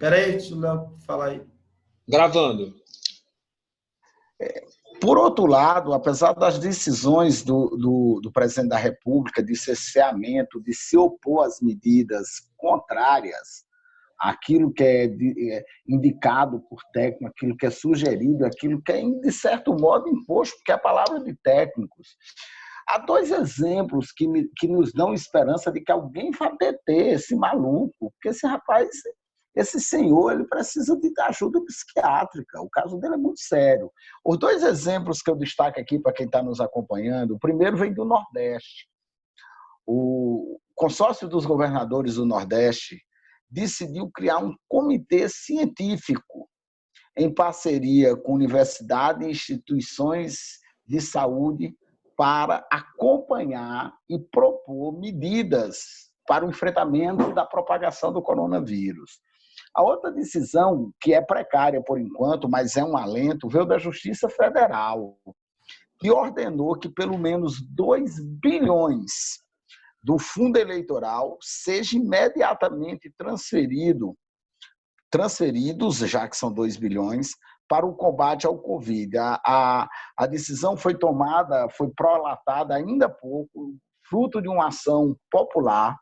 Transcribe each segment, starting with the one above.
Peraí, deixa o Léo falar aí. Gravando. Por outro lado, apesar das decisões do presidente da República de cerceamento, de se opor às medidas contrárias àquilo que é indicado por técnico, aquilo que é sugerido, aquilo que é, de certo modo, imposto, porque é a palavra de técnicos. Há dois exemplos que nos dão esperança de que alguém vai deter esse maluco, porque esse rapaz, esse senhor, ele precisa de ajuda psiquiátrica. O caso dele é muito sério. Os dois exemplos que eu destaco aqui para quem está nos acompanhando, o primeiro vem do Nordeste. O consórcio dos governadores do Nordeste decidiu criar um comitê científico em parceria com universidades e instituições de saúde para acompanhar e propor medidas para o enfrentamento da propagação do coronavírus. A outra decisão, que é precária por enquanto, mas é um alento, veio da Justiça Federal, que ordenou que pelo menos 2 bilhões do fundo eleitoral seja imediatamente transferidos, já que são 2 bilhões, para o combate ao Covid. A decisão foi tomada, foi prolatada ainda há pouco, fruto de uma ação popular,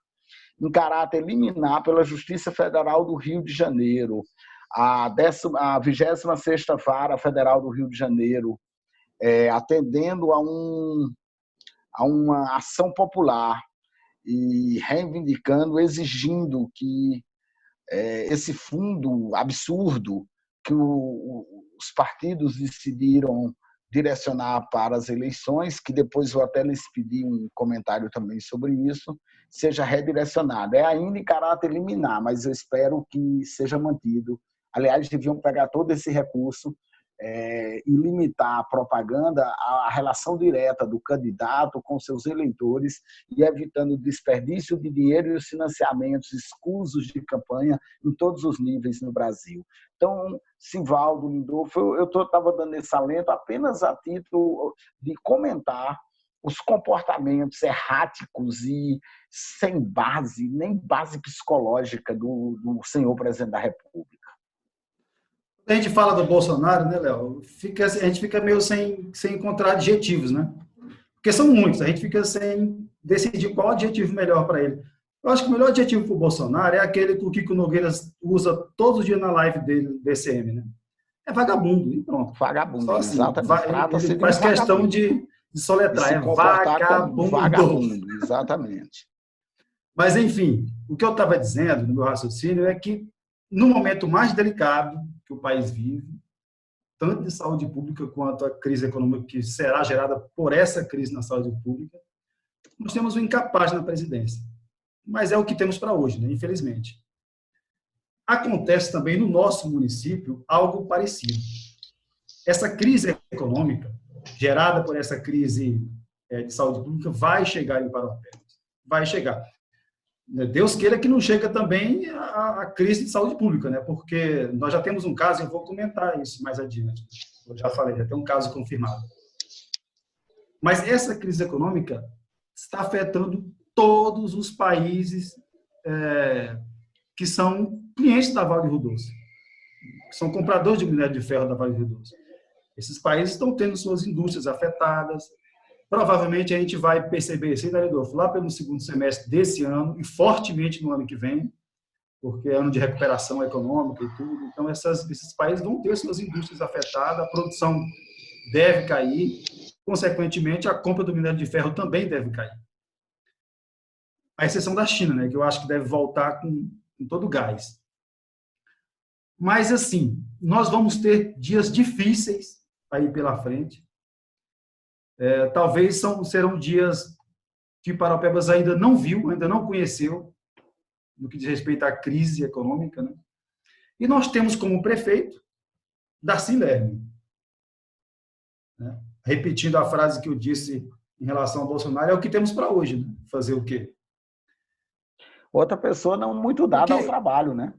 em caráter liminar pela Justiça Federal do Rio de Janeiro, a 26ª Vara Federal do Rio de Janeiro, atendendo a uma ação popular e reivindicando, exigindo que esse fundo absurdo que os partidos decidiram direcionar para as eleições, que depois vou até lhes pedir um comentário também sobre isso, seja redirecionado. É ainda em caráter liminar, mas eu espero que seja mantido. Aliás, deviam pegar todo esse recurso e limitar a propaganda à relação direta do candidato com seus eleitores e evitando o desperdício de dinheiro e os financiamentos escusos de campanha em todos os níveis no Brasil. Então, Sivaldo, Lindolfo, eu estava dando esse alento apenas a título de comentar os comportamentos erráticos e sem base, nem base psicológica do senhor presidente da República. A gente fala do Bolsonaro, né, Léo? A gente fica meio sem encontrar adjetivos, né? Porque são muitos, a gente fica sem decidir qual adjetivo melhor para ele. Eu acho que o melhor adjetivo para o Bolsonaro é aquele que o Kiko Nogueira usa todos os dias na live dele, do DCM, né? É vagabundo, e pronto. Vagabundo, só assim, exatamente. Ele faz questão de soletrar, é vagabundo. Exatamente. Mas, enfim, o que eu estava dizendo no meu raciocínio é que, no momento mais delicado que o país vive, tanto de saúde pública quanto a crise econômica que será gerada por essa crise na saúde pública, nós temos um incapaz na presidência. Mas é o que temos para hoje, né? Infelizmente. Acontece também no nosso município algo parecido. Essa crise econômica, gerada por essa crise de saúde pública, vai chegar em Parauapebas. Vai chegar. Deus queira que não chegue também a crise de saúde pública, né? Porque nós já temos um caso, eu vou comentar isso mais adiante. Eu já falei, já tem um caso confirmado. Mas essa crise econômica está afetando todos os países que são clientes da Vale do Rio Doce, que são compradores de minério de ferro da Vale do Rio Doce. Esses países estão tendo suas indústrias afetadas. Provavelmente a gente vai perceber isso, lá pelo segundo semestre desse ano e fortemente no ano que vem, porque é ano de recuperação econômica e tudo. Então, esses países vão ter suas indústrias afetadas, a produção deve cair, consequentemente, a compra do minério de ferro também deve cair. A exceção da China, né, que eu acho que deve voltar com todo o gás. Mas, assim, nós vamos ter dias difíceis aí pela frente. Talvez serão dias que Parauapebas ainda não viu, ainda não conheceu, no que diz respeito à crise econômica, né? E nós temos como prefeito Darcy Lerner, né? Repetindo a frase que eu disse em relação ao Bolsonaro, é o que temos para hoje, né? Fazer o quê? Outra pessoa não muito dada ao trabalho, né?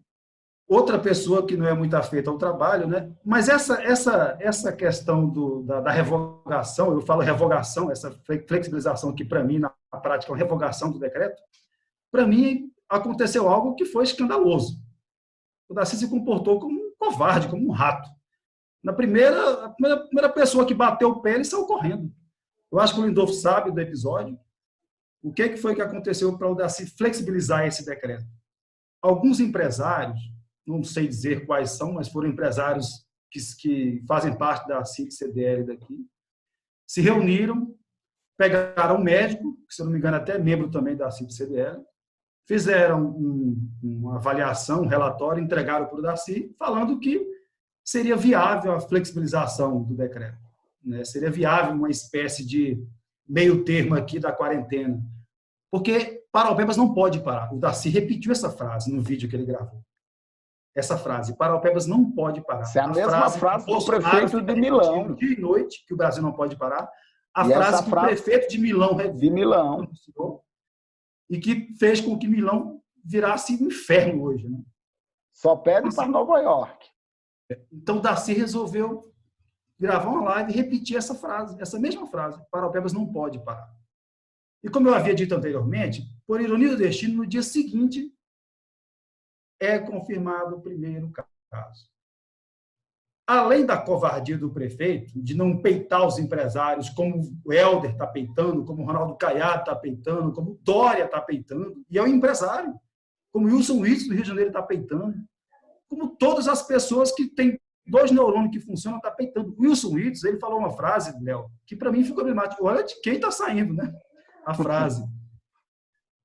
Outra pessoa que não é muito afeita ao trabalho, né? Mas essa questão da revogação, eu falo revogação, essa flexibilização que, para mim, na prática, é uma revogação do decreto, para mim, aconteceu algo que foi escandaloso. O Darcy se comportou como um covarde, como um rato. A primeira pessoa que bateu o pé, ele saiu correndo. Eu acho que o Lindolfo sabe do episódio. O que foi que aconteceu para o Darcy flexibilizar esse decreto? Alguns empresários, não sei dizer quais são, mas foram empresários que fazem parte da CIT-CDL daqui, se reuniram, pegaram um médico, que, se eu não me engano, até membro também da CIT-CDL, fizeram uma avaliação, um relatório, entregaram para o Darcy, falando que seria viável a flexibilização do decreto. Né? Seria viável uma espécie de meio termo aqui da quarentena. Porque Paraupebas não pode parar. O Darcy repetiu essa frase no vídeo que ele gravou. Essa frase, Paraupebas não pode parar. Essa é a mesma frase do prefeito de Milão. Dia e noite, que o Brasil não pode parar. A e frase que o prefeito de Milão anunciou, e que fez com que Milão virasse um inferno hoje. Né? Só pede para Nova York. Então, o Darcy resolveu gravar uma live e repetir essa frase, essa mesma frase. Paraupebas não pode parar. E como eu havia dito anteriormente, por ironia do destino, no dia seguinte é confirmado o primeiro caso. Além da covardia do prefeito, de não peitar os empresários, como o Helder está peitando, como o Ronaldo Caiado está peitando, como o Dória está peitando, e é um empresário, como o Wilson Witts do Rio de Janeiro está peitando, como todas as pessoas que têm 2 neurônios que funcionam estão peitando. O Wilson Witts, ele falou uma frase, Léo, que para mim ficou emblemática. Olha de quem está saindo, né? A frase.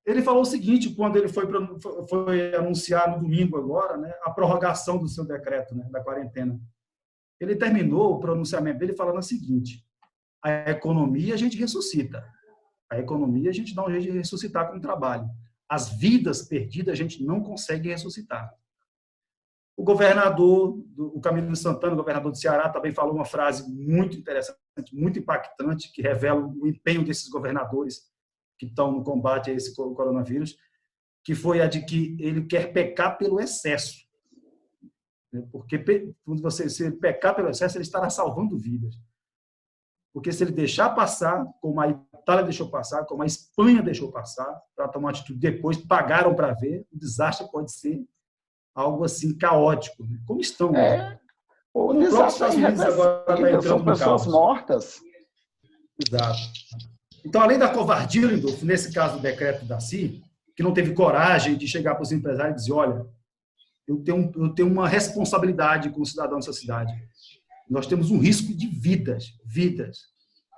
Ele falou o seguinte, quando ele foi anunciar no domingo agora, né, a prorrogação do seu decreto, né, da quarentena. Ele terminou o pronunciamento dele falando o seguinte: a economia a gente ressuscita. A economia a gente dá um jeito de ressuscitar com o trabalho. As vidas perdidas a gente não consegue ressuscitar. O governador, o Camilo Santana, o governador do Ceará, também falou uma frase muito interessante, muito impactante, que revela o empenho desses governadores que estão no combate a esse coronavírus, que foi a de que ele quer pecar pelo excesso. Porque se ele pecar pelo excesso, ele estará salvando vidas. Porque se ele deixar passar, como a Itália deixou passar, como a Espanha deixou passar, para tomar atitude depois, pagaram para ver, o desastre pode ser algo assim caótico, né? Como estão. O desastre agora são pessoas mortas. Exato. Então, além da covardia, Lindolfo, nesse caso do decreto da Darcy, que não teve coragem de chegar para os empresários e dizer: olha, eu tenho uma responsabilidade como cidadão dessa cidade. Nós temos um risco de vidas.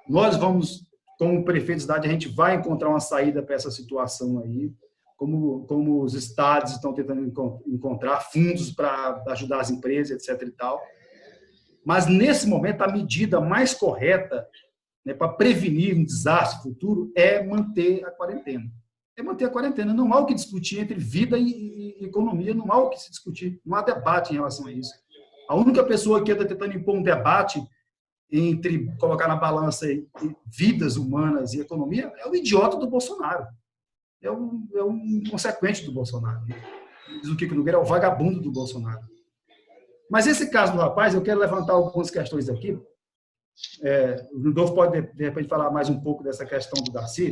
Nós vamos, como prefeito da cidade, a gente vai encontrar uma saída para essa situação aí, como os estados estão tentando encontrar fundos para ajudar as empresas, etc. e tal. Mas, nesse momento, a medida mais correta, né, para prevenir um desastre futuro é manter a quarentena. Não há o que discutir entre vida e economia, não há o que se discutir, não há debate em relação a isso. A única pessoa que está tentando impor um debate entre colocar na balança vidas humanas e economia é o idiota do Bolsonaro. É um inconsequente do Bolsonaro. Diz o Kiko Nogueira, é o vagabundo do Bolsonaro. Mas esse caso do rapaz, eu quero levantar algumas questões aqui. O Lindolfo pode, de repente, falar mais um pouco dessa questão do Darcy,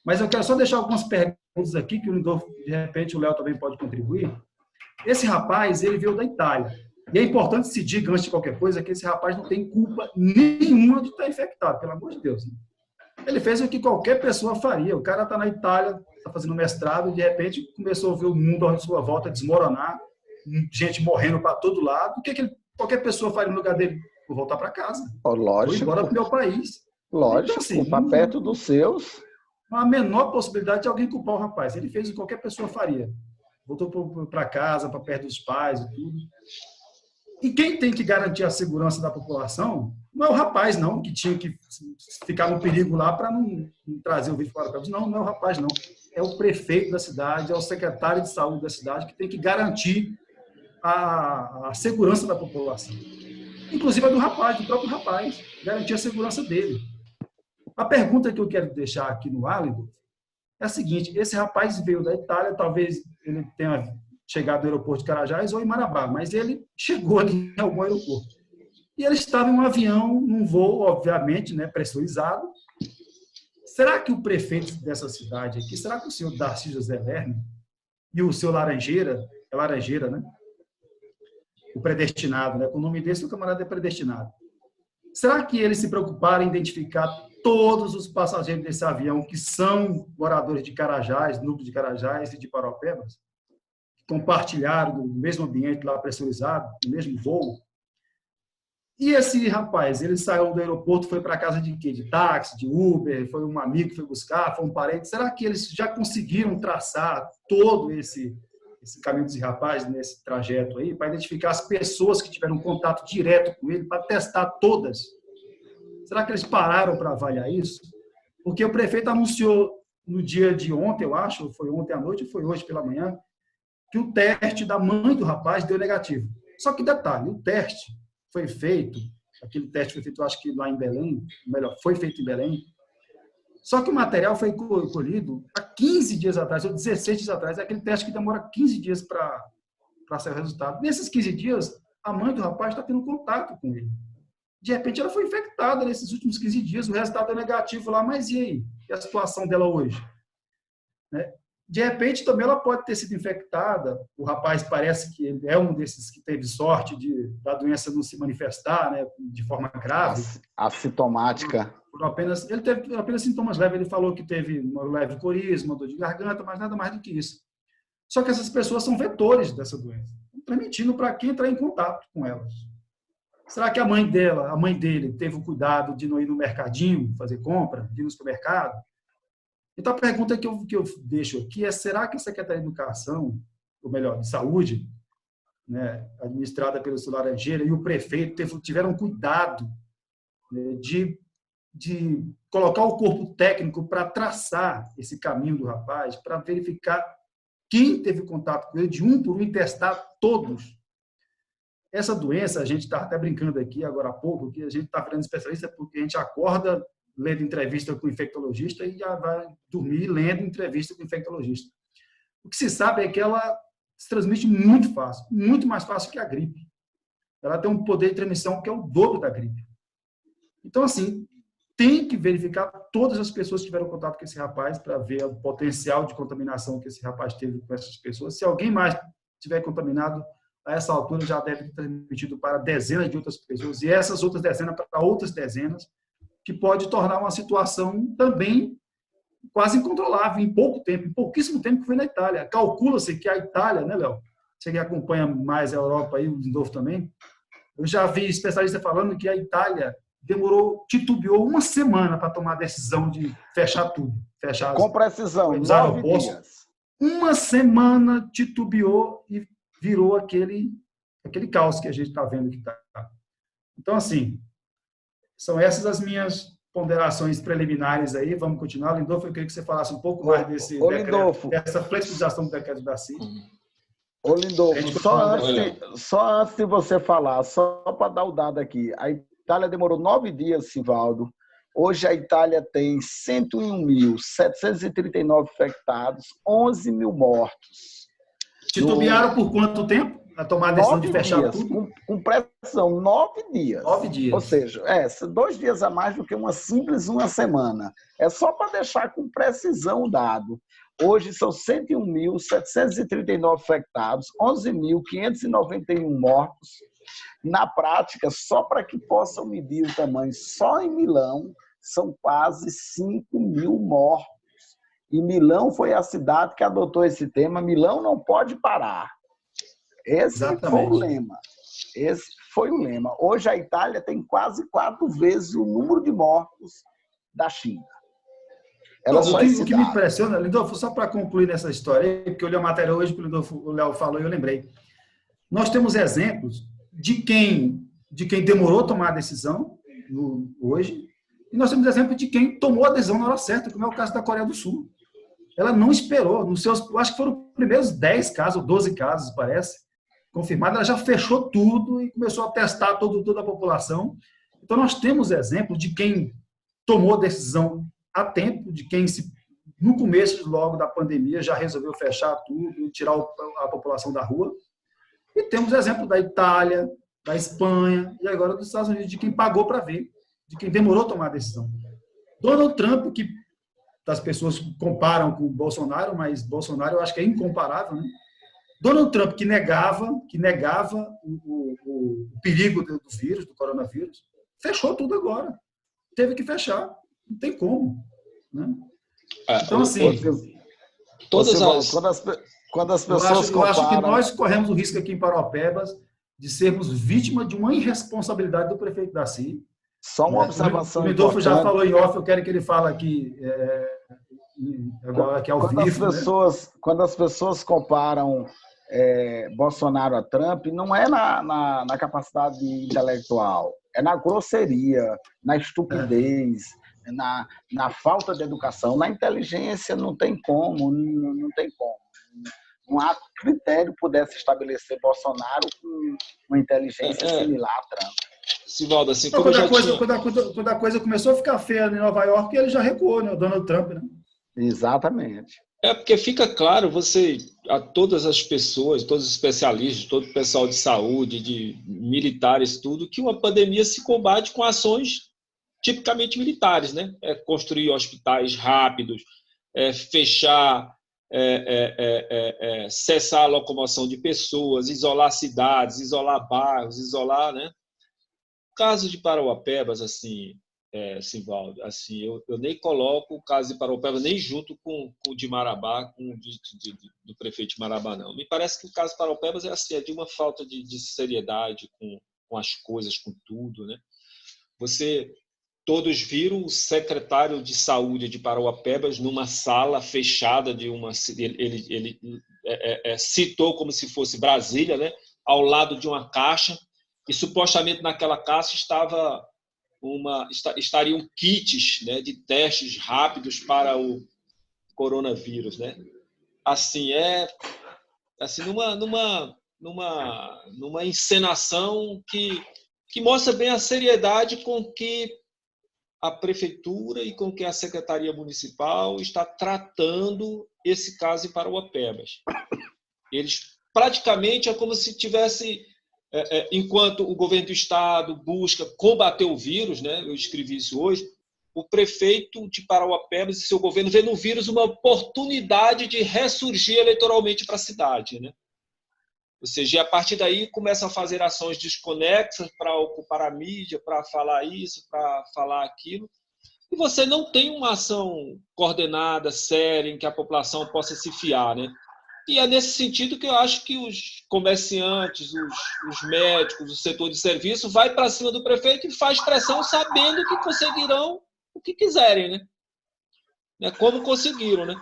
mas eu quero só deixar algumas perguntas aqui que o Lindolfo, de repente, o Léo também pode contribuir. Esse rapaz, ele veio da Itália. E é importante se diga, antes de qualquer coisa, que esse rapaz não tem culpa nenhuma de estar infectado, pelo amor de Deus. Né? Ele fez o que qualquer pessoa faria. O cara está na Itália, está fazendo mestrado, e de repente começou a ver o mundo à sua volta desmoronar, gente morrendo para todo lado. O que qualquer pessoa faria no lugar dele? Vou voltar para casa. Lógico. Vou embora para o meu país. Lógico, então, assim, para perto dos seus. Não há a menor possibilidade de alguém culpar o rapaz. Ele fez o que qualquer pessoa faria. Voltou para casa, para perto dos pais e tudo. E quem tem que garantir a segurança da população não é o rapaz, não, que tinha que ficar no perigo lá para não trazer o vírus para o Não é o rapaz, não. É o prefeito da cidade, é o secretário de saúde da cidade que tem que garantir a segurança da população. Inclusive a do rapaz, do próprio rapaz, garantir a segurança dele. A pergunta que eu quero deixar aqui no Álido é a seguinte: esse rapaz veio da Itália, talvez ele tenha chegado no aeroporto de Carajás ou em Marabá, mas ele chegou ali em algum aeroporto. E ele estava em um avião, num voo, obviamente, né, pressurizado. Será que o prefeito dessa cidade aqui, será que o senhor Darcy José Lerner e o seu Laranjeira, é Laranjeira, né? o predestinado, né? Com o nome desse, o camarada é predestinado. Será que eles se preocuparam em identificar todos os passageiros desse avião que são moradores de Carajás, núcleo de Carajás e de Paraupebas, que compartilharam do mesmo ambiente lá pressurizado, do mesmo voo? E esse rapaz, ele saiu do aeroporto, foi para casa de quê? De táxi, de Uber, foi um amigo que foi buscar, foi um parente. Será que eles já conseguiram traçar todo esse caminho desse rapaz nesse trajeto aí, para identificar as pessoas que tiveram contato direto com ele, para testar todas? Será que eles pararam para avaliar isso? Porque o prefeito anunciou no dia de ontem, eu acho, foi ontem à noite ou foi hoje pela manhã, que o teste da mãe do rapaz deu negativo. Só que detalhe, o teste foi feito, aquele teste foi feito, eu acho que lá em Belém, melhor, foi feito em Belém, só que o material foi colhido há 15 dias atrás, ou 16 dias atrás, é aquele teste que demora 15 dias para sair o resultado. Nesses 15 dias, a mãe do rapaz está tendo contato com ele. De repente, ela foi infectada nesses últimos 15 dias, o resultado é negativo lá, mas e aí? E a situação dela hoje? Né? De repente, também ela pode ter sido infectada. O rapaz parece que ele é um desses que teve sorte da doença não se manifestar, né, de forma grave. Assintomática. Ele teve apenas sintomas leves. Ele falou que teve uma leve coriza, uma dor de garganta, mas nada mais do que isso. Só que essas pessoas são vetores dessa doença, permitindo para quem entrar em contato com elas. Será que a mãe dele, teve o cuidado de não ir no mercadinho fazer compra, de ir no supermercado? Então, a pergunta que eu deixo aqui é: será que a Secretaria de Educação, ou melhor, de Saúde, né, administrada pelo seu Laranjeira, e o prefeito tiveram cuidado, né, de colocar o corpo técnico para traçar esse caminho do rapaz, para verificar quem teve contato com ele, de um por um, e testar todos? Essa doença, a gente está até brincando aqui agora há pouco, que a gente está virando especialista porque a gente acorda lendo entrevista com o infectologista e já vai dormir lendo entrevista com o infectologista. O que se sabe é que ela se transmite muito fácil, muito mais fácil que a gripe. Ela tem um poder de transmissão que é o dobro da gripe. Então, assim, tem que verificar todas as pessoas que tiveram contato com esse rapaz para ver o potencial de contaminação que esse rapaz teve com essas pessoas. Se alguém mais tiver contaminado, a essa altura já deve ter transmitido para dezenas de outras pessoas, e essas outras dezenas para outras dezenas, que pode tornar uma situação também quase incontrolável em pouco tempo, em pouquíssimo tempo que foi na Itália. Calcula-se que a Itália, né, Léo? Você que acompanha mais a Europa aí, o Lindolfo também, eu já vi especialistas falando que a Itália titubeou uma semana para tomar a decisão de fechar tudo. Com precisão, 9 dias. Uma semana titubeou e virou aquele caos que a gente está vendo que está. Então, assim, são essas as minhas ponderações preliminares aí. Vamos continuar. Lindolfo, eu queria que você falasse um pouco mais dessa flexibilização do decreto da CID. Ô, Lindolfo, só antes de você falar, só para dar o dado aqui, a Itália demorou 9 dias, Sivaldo. Hoje a Itália tem 101.739 infectados, 11 mil mortos. Titubearam por quanto tempo? A tomar a decisão de fechar dias, tudo? Com precisão, 9 dias. 9 dias. Ou seja, 2 dias a mais do que uma semana. É só para deixar com precisão o dado. Hoje são 101.739 infectados, 11.591 mortos. Na prática, só para que possam medir o tamanho, só em Milão são quase 5 mil mortos. E Milão foi a cidade que adotou esse tema. Milão não pode parar. Esse foi o lema. Hoje a Itália tem quase 4 vezes o número de mortos da China. O que me impressiona, Lindolfo, só para concluir nessa história aí, porque eu li a matéria hoje que o Léo falou e eu lembrei. Nós temos exemplos de quem demorou a tomar a decisão hoje, e nós temos exemplo de quem tomou a decisão na hora certa, como é o caso da Coreia do Sul. Ela não esperou. Acho que foram os primeiros 10 casos, 12 casos, parece, confirmados. Ela já fechou tudo e começou a testar toda a população. Então, nós temos exemplo de quem tomou a decisão a tempo, de quem, no começo logo da pandemia, já resolveu fechar tudo e tirar a população da rua. E temos exemplo da Itália, da Espanha e agora dos Estados Unidos, de quem pagou para ver, de quem demorou a tomar a decisão. Donald Trump, que as pessoas comparam com o Bolsonaro, mas Bolsonaro eu acho que é incomparável, né? Donald Trump, que negava o perigo do vírus, do coronavírus, fechou tudo agora. Teve que fechar. Não tem como. Né? Então, assim, quando as pessoas eu acho que nós corremos o risco aqui em Parauapebas de sermos vítima de uma irresponsabilidade do prefeito Daci. Só uma observação o Lindolfo já falou em off, eu quero que ele fale aqui agora aqui ao vivo. Quando as pessoas comparam Bolsonaro a Trump, não é na capacidade intelectual, é na grosseria, na estupidez, na falta de educação, na inteligência não tem como, não tem como. Não há critério que pudesse estabelecer Bolsonaro com uma inteligência similar a Trump. Sivaldo, assim, quando a coisa começou a ficar feia em Nova York, ele já recuou, né? O Donald Trump, né? Exatamente. Porque fica claro, a todas as pessoas, todos os especialistas, todo o pessoal de saúde, de militares, tudo, que uma pandemia se combate com ações tipicamente militares, né? Construir hospitais rápidos, fechar, cessar a locomoção de pessoas, isolar cidades, isolar bairros, isolar, né? O caso de Parauapebas, assim, Sivaldo, assim, eu nem coloco o caso de Parauapebas nem junto com o de Marabá, com o do prefeito de Marabá, não. Me parece que o caso de Parauapebas é de uma falta de seriedade com as coisas, com tudo, né? Todos viram o secretário de saúde de Parauapebas numa sala fechada de uma... Ele citou como se fosse Brasília, né? Ao lado de uma caixa, e supostamente naquela caixa estariam kits, né, de testes rápidos para o coronavírus, né? Assim, numa encenação que mostra bem a seriedade com que a prefeitura e com que a secretaria municipal está tratando esse caso em Parauapebas. Eles praticamente é como se tivesse, enquanto o governo do estado busca combater o vírus, né, eu escrevi isso hoje, o prefeito de Parauapebas e seu governo vê no vírus uma oportunidade de ressurgir eleitoralmente para a cidade, né? Ou seja, a partir daí começam a fazer ações desconexas para ocupar a mídia, para falar isso, para falar aquilo. E você não tem uma ação coordenada, séria, em que a população possa se fiar, né? E é nesse sentido que eu acho que os comerciantes, os médicos, o setor de serviço vai para cima do prefeito e faz pressão sabendo que conseguirão o que quiserem, né? Como conseguiram, né?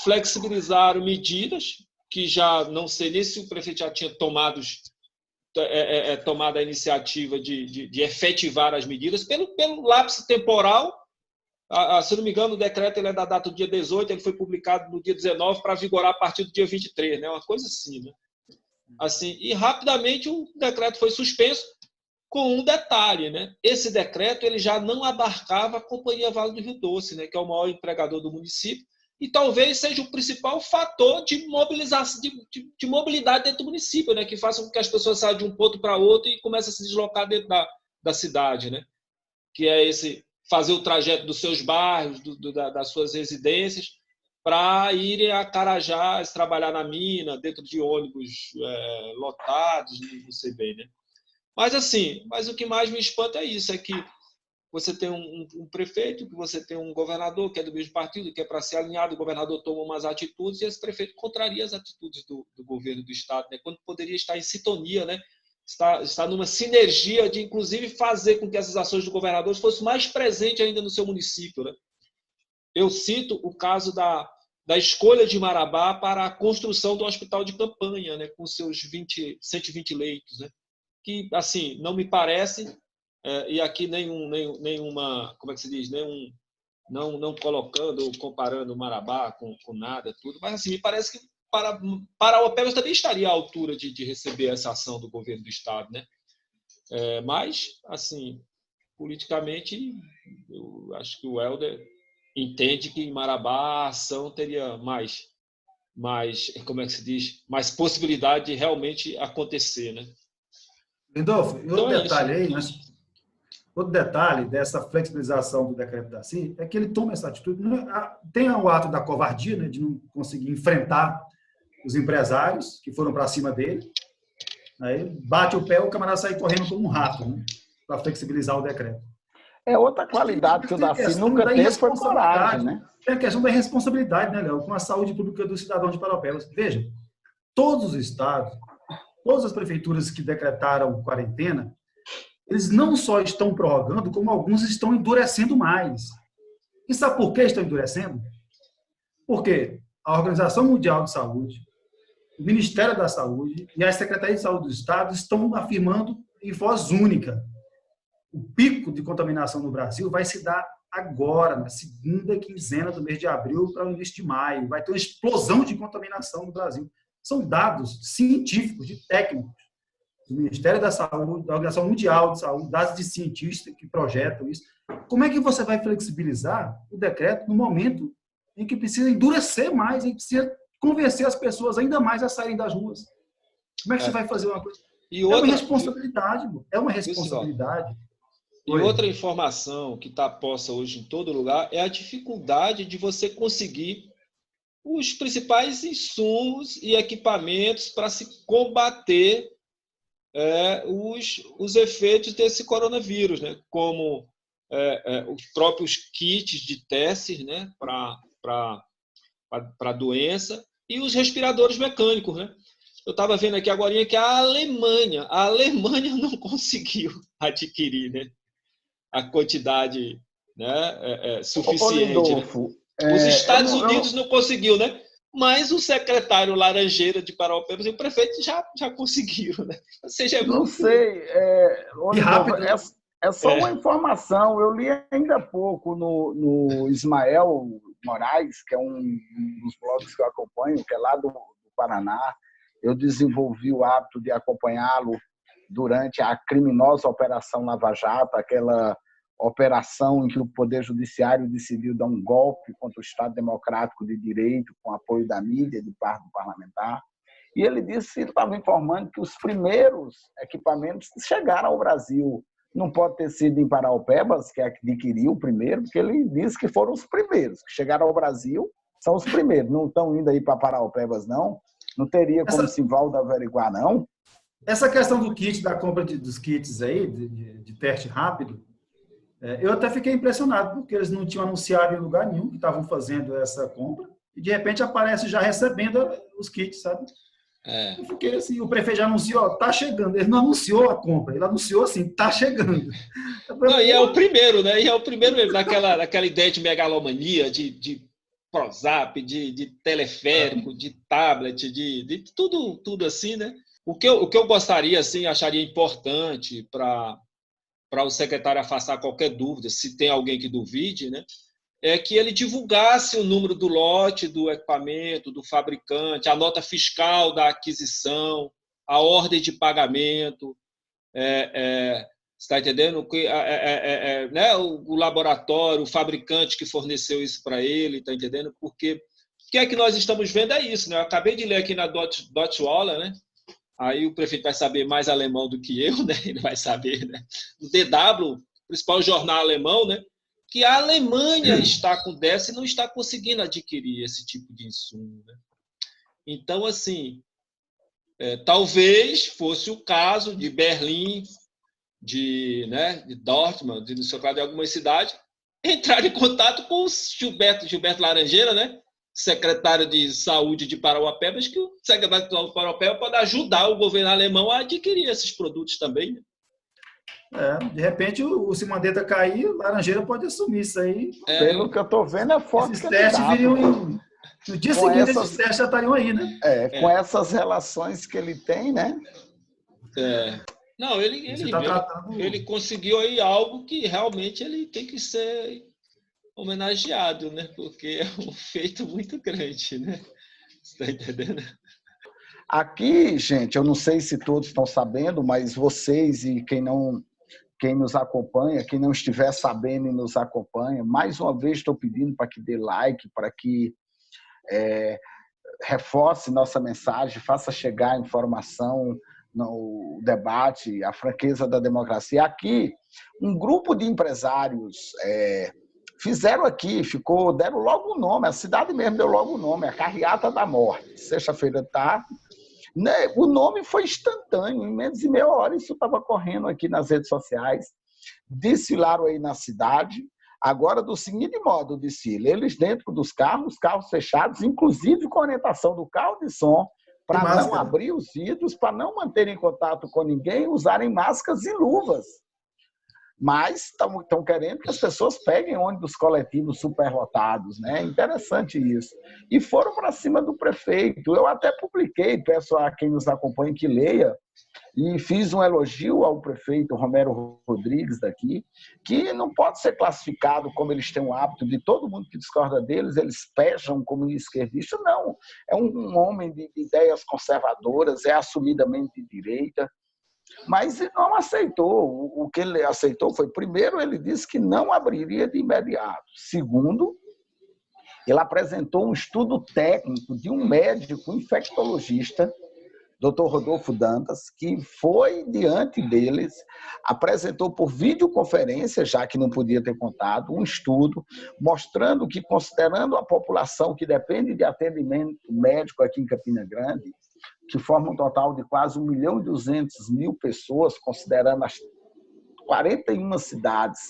Flexibilizaram medidas que já não sei nem se o prefeito já tinha tomado a iniciativa de efetivar as medidas pelo lapso temporal. Se não me engano, o decreto ele é da data do dia 18, ele foi publicado no dia 19 para vigorar a partir do dia 23, né? Uma coisa assim, né? Assim, e rapidamente o decreto foi suspenso com um detalhe, né? Esse decreto ele já não abarcava a Companhia Vale do Rio Doce, né? Que é o maior empregador do município, e talvez seja o principal fator de mobilização, de mobilidade dentro do município, né? Que faça com que as pessoas saiam de um ponto para outro e comecem a se deslocar dentro da cidade, né? Que é fazer o trajeto dos seus bairros, das suas residências, para irem a Carajás, trabalhar na mina, dentro de ônibus lotados, não sei bem, né? Mas o que mais me espanta é isso, é que você tem um prefeito, que você tem um governador que é do mesmo partido, que é para ser alinhado, o governador toma umas atitudes e esse prefeito contraria as atitudes do governo do estado, né? Quando poderia estar em sintonia, né? Está numa sinergia de, inclusive, fazer com que essas ações do governador fossem mais presentes ainda no seu município, né? Eu cito o caso da escolha de Marabá para a construção do hospital de campanha, né? Com seus 120 leitos, né? Que, assim, não me parece... e aqui nenhuma, como é que se diz, não colocando ou comparando Marabá com nada, tudo, mas assim, me parece que Parauapebas também estaria à altura de receber essa ação do governo do estado, né? Mas, assim, politicamente, eu acho que o Helder entende que em Marabá a ação teria mais, como é que se diz, mais possibilidade de realmente acontecer, né? Lindolfo, Então, outro detalhe dessa flexibilização do decreto da CIN é que ele toma essa atitude. Tem o ato da covardia, né, de não conseguir enfrentar os empresários que foram para cima dele. Aí bate o pé, o camarada sai correndo como um rato, né, para flexibilizar o decreto. É outra qualidade que o Daci nunca teve, foi coragem, né? É a questão da responsabilidade, né, Léo, com a saúde pública do cidadão de Paraupebas. Veja, todos os estados, todas as prefeituras que decretaram quarentena, eles não só estão prorrogando, como alguns estão endurecendo mais. E sabe por que estão endurecendo? Porque a Organização Mundial de Saúde, o Ministério da Saúde e a Secretaria de Saúde do Estado estão afirmando em voz única: o pico de contaminação no Brasil vai se dar agora, na segunda quinzena do mês de abril para o início de maio. Vai ter uma explosão de contaminação no Brasil. São dados científicos, de técnicos, do Ministério da Saúde, da Organização Mundial de Saúde, dados de cientistas que projetam isso. Como é que você vai flexibilizar o decreto no momento em que precisa endurecer mais, em que precisa convencer as pessoas ainda mais a saírem das ruas? Como é que você vai fazer uma coisa? É uma responsabilidade, é uma responsabilidade. E outra informação que está posta hoje em todo lugar é a dificuldade de você conseguir os principais insumos e equipamentos para se combater os efeitos desse coronavírus, né? Como os próprios kits de testes, né? para a doença, e os respiradores mecânicos, né? Eu estava vendo aqui agora que a Alemanha não conseguiu adquirir, né, a quantidade, né, suficiente. Né? Os Estados Unidos não conseguiu, né? Mas o secretário Laranjeira de Paraupebas e o prefeito já conseguiram, né? Ou seja, não sei. rápido. É só uma informação. Eu li ainda há pouco no Ismael Moraes, que é um dos blogs que eu acompanho, que é lá do Paraná. Eu desenvolvi o hábito de acompanhá-lo durante a criminosa Operação Lava Jato, aquela operação em que o Poder Judiciário decidiu dar um golpe contra o Estado Democrático de Direito, com apoio da mídia e do parlamentar. E ele disse, ele estava informando que os primeiros equipamentos chegaram ao Brasil. Não pode ter sido em Paraupebas, que adquiriu o primeiro, porque ele disse que foram os primeiros que chegaram ao Brasil, são os primeiros. Não estão indo aí para Paraupebas, não. Não teria como Sivaldo averiguar, não? Essa questão do kit, da compra dos kits aí, de teste rápido, eu até fiquei impressionado, porque eles não tinham anunciado em lugar nenhum que estavam fazendo essa compra, e de repente aparece já recebendo os kits, sabe? Eu fiquei assim, o prefeito já anunciou, tá chegando. Ele não anunciou a compra, ele anunciou assim, tá chegando. Não, e é o primeiro, né? E é o primeiro naquela ideia de megalomania, de ProZap, de teleférico, de tablet, de tudo assim, né? O que eu gostaria, assim, acharia importante para o secretário afastar qualquer dúvida, se tem alguém que duvide, né? É que ele divulgasse o número do lote, do equipamento, do fabricante, a nota fiscal da aquisição, a ordem de pagamento, está entendendo? Né? O laboratório, o fabricante que forneceu isso para ele, está entendendo? Porque o que é que nós estamos vendo é isso, né? Eu acabei de ler aqui na Deutsche Welle, né? Aí o prefeito vai saber mais alemão do que eu, né? Ele vai saber, né? O DW, principal jornal alemão, né? Que a Alemanha está com déficit e não está conseguindo adquirir esse tipo de insumo, né? Então, assim, talvez fosse o caso de Berlim, de Dortmund, de algumas cidades, entrar em contato com o Gilberto Laranjeira, né? Secretário de Saúde de Paraupebas, que o secretário de Saúde de Paraupebas pode ajudar o governo alemão a adquirir esses produtos também, né? De repente, o se Mandetta cair, o Laranjeira pode assumir isso aí. Pelo que eu estou vendo, é forte. Esses testes viriam no dia seguinte, esses testes já estariam aí, né? Com essas relações que ele tem, né? Não, ele conseguiu aí algo que realmente ele tem que ser homenageado, né? Porque é um feito muito grande, né? Você está entendendo? Aqui, gente, eu não sei se todos estão sabendo, mas vocês e quem nos acompanha, quem não estiver sabendo e nos acompanha, mais uma vez estou pedindo para que dê like, para que reforce nossa mensagem, faça chegar a informação no debate, a franqueza da democracia. Aqui, um grupo de empresários fizeram aqui, deram logo o nome, a cidade mesmo deu logo o nome, a Carreata da Morte, sexta-feira à tarde. Né? O nome foi instantâneo, em menos de meia hora isso estava correndo aqui nas redes sociais. Desfilaram aí na cidade, agora do seguinte modo, desfile, eles dentro dos carros, carros fechados, inclusive com orientação do carro de som, para não abrir os vidros, para não manterem contato com ninguém, usarem máscaras e luvas. Mas estão querendo que as pessoas peguem ônibus coletivos superlotados, né? Interessante isso. E foram para cima do prefeito. Eu até publiquei, peço a quem nos acompanha que leia, e fiz um elogio ao prefeito Romero Rodrigues daqui, que não pode ser classificado como eles têm o hábito de todo mundo que discorda deles, eles pejam como esquerdista. Não, é um homem de ideias conservadoras, é assumidamente de direita, mas ele não aceitou. O que ele aceitou foi, primeiro, ele disse que não abriria de imediato. Segundo, ele apresentou um estudo técnico de um médico infectologista, Dr. Rodolfo Dantas, que foi diante deles, apresentou por videoconferência, já que não podia ter contato, um estudo mostrando que, considerando a população que depende de atendimento médico aqui em Campina Grande, que forma um total de quase 1.200.000 pessoas, considerando as 41 cidades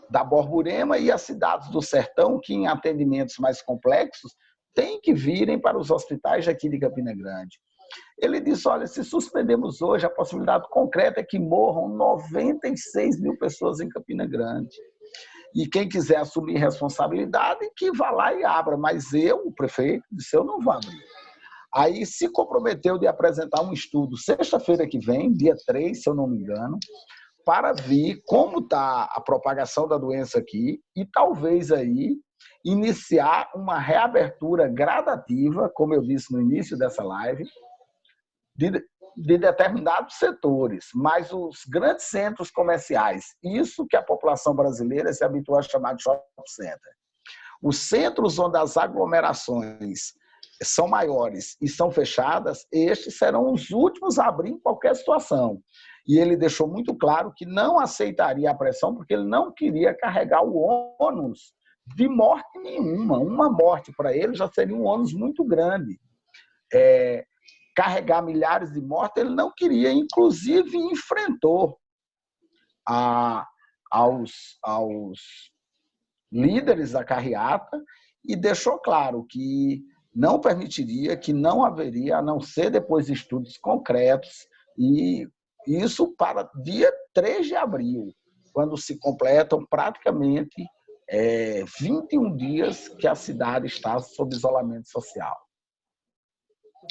da Borborema e as cidades do Sertão, que em atendimentos mais complexos têm que virem para os hospitais aqui de Campina Grande. Ele disse, olha, se suspendemos hoje, a possibilidade concreta é que morram 96.000 pessoas em Campina Grande. E quem quiser assumir responsabilidade, que vá lá e abra. Mas eu, o prefeito, disse, eu não vou abrir. Aí se comprometeu de apresentar um estudo sexta-feira que vem, dia 3, se eu não me engano, para ver como está a propagação da doença aqui e talvez aí iniciar uma reabertura gradativa, como eu disse no início dessa live, de determinados setores, mas os grandes centros comerciais, isso que a população brasileira se habituou a chamar de shopping center. Os centros onde as aglomerações são maiores e são fechadas, estes serão os últimos a abrir em qualquer situação. E ele deixou muito claro que não aceitaria a pressão, porque ele não queria carregar o ônus de morte nenhuma. Uma morte para ele já seria um ônus muito grande. Carregar milhares de mortes, ele não queria, inclusive enfrentou aos líderes da carreata e deixou claro que não permitiria, que não haveria, a não ser depois de estudos concretos, e isso para dia 3 de abril, quando se completam praticamente 21 dias que a cidade está sob isolamento social.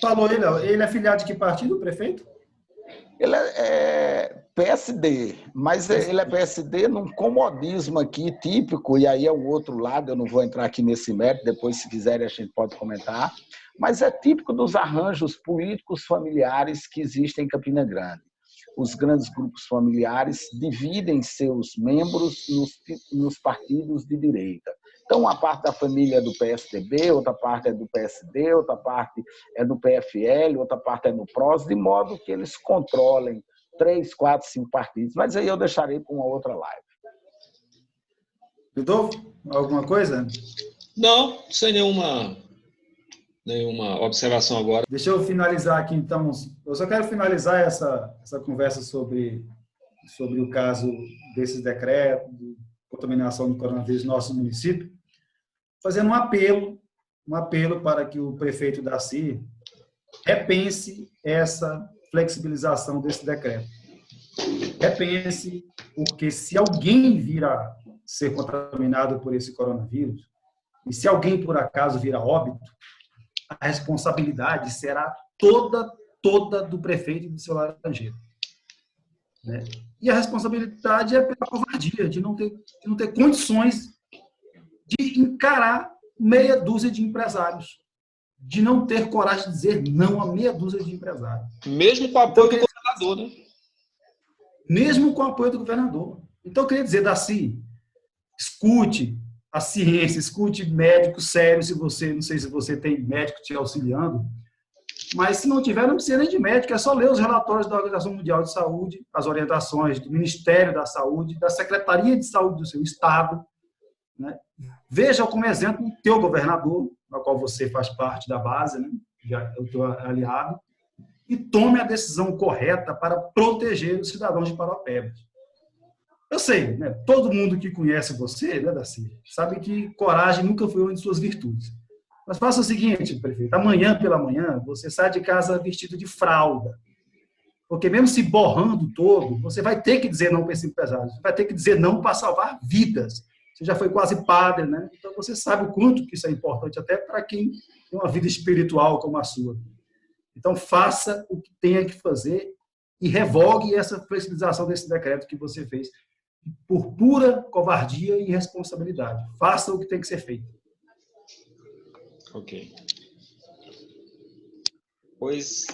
Falou ele é filiado de que partido, prefeito? Ele é PSD, mas ele é PSD num comodismo aqui típico, e aí é o outro lado, eu não vou entrar aqui nesse mérito, depois se quiserem a gente pode comentar, mas é típico dos arranjos políticos familiares que existem em Campina Grande. Os grandes grupos familiares dividem seus membros nos partidos de direita. Então, uma parte da família é do PSDB, outra parte é do PSD, outra parte é do PFL, outra parte é do PROS, de modo que eles controlem 3, 4, 5 partidos. Mas aí eu deixarei para uma outra live. Rodolfo, alguma coisa? Não, sem nenhuma observação agora. Deixa eu finalizar aqui, então. Eu só quero finalizar essa conversa sobre o caso desses decretos, de contaminação do coronavírus no nosso município, fazendo um apelo para que o prefeito Daci repense essa flexibilização desse decreto. Repense, porque se alguém vir a ser contaminado por esse coronavírus, e se alguém, por acaso, vir a óbito, a responsabilidade será toda do prefeito e do seu laranjeiro. Né? E a responsabilidade é pela covardia, de não ter condições de encarar meia dúzia de empresários, de não ter coragem de dizer não a meia dúzia de empresários. Mesmo com o apoio do governador, né? Mesmo com o apoio do governador. Então, eu queria dizer, Daci, escute a ciência, escute médicos sérios, não sei se você tem médico te auxiliando, mas se não tiver, não precisa nem de médico, é só ler os relatórios da Organização Mundial de Saúde, as orientações do Ministério da Saúde, da Secretaria de Saúde do seu estado, né? Veja como exemplo o teu governador, na qual você faz parte da base, né? Já é o teu aliado, e tome a decisão correta para proteger os cidadãos de Paraupebas. Eu sei, né? Todo mundo que conhece você, né, Darcy, sabe que coragem nunca foi uma de suas virtudes. Mas faça o seguinte, prefeito, amanhã pela manhã, você sai de casa vestido de fralda. Porque mesmo se borrando todo, você vai ter que dizer não para esse empresário. Você vai ter que dizer não para salvar vidas. Você já foi quase padre, né? Então você sabe o quanto que isso é importante até para quem tem uma vida espiritual como a sua. Então faça o que tenha que fazer e revogue essa flexibilização desse decreto que você fez por pura covardia e irresponsabilidade. Faça o que tem que ser feito. Ok. Pois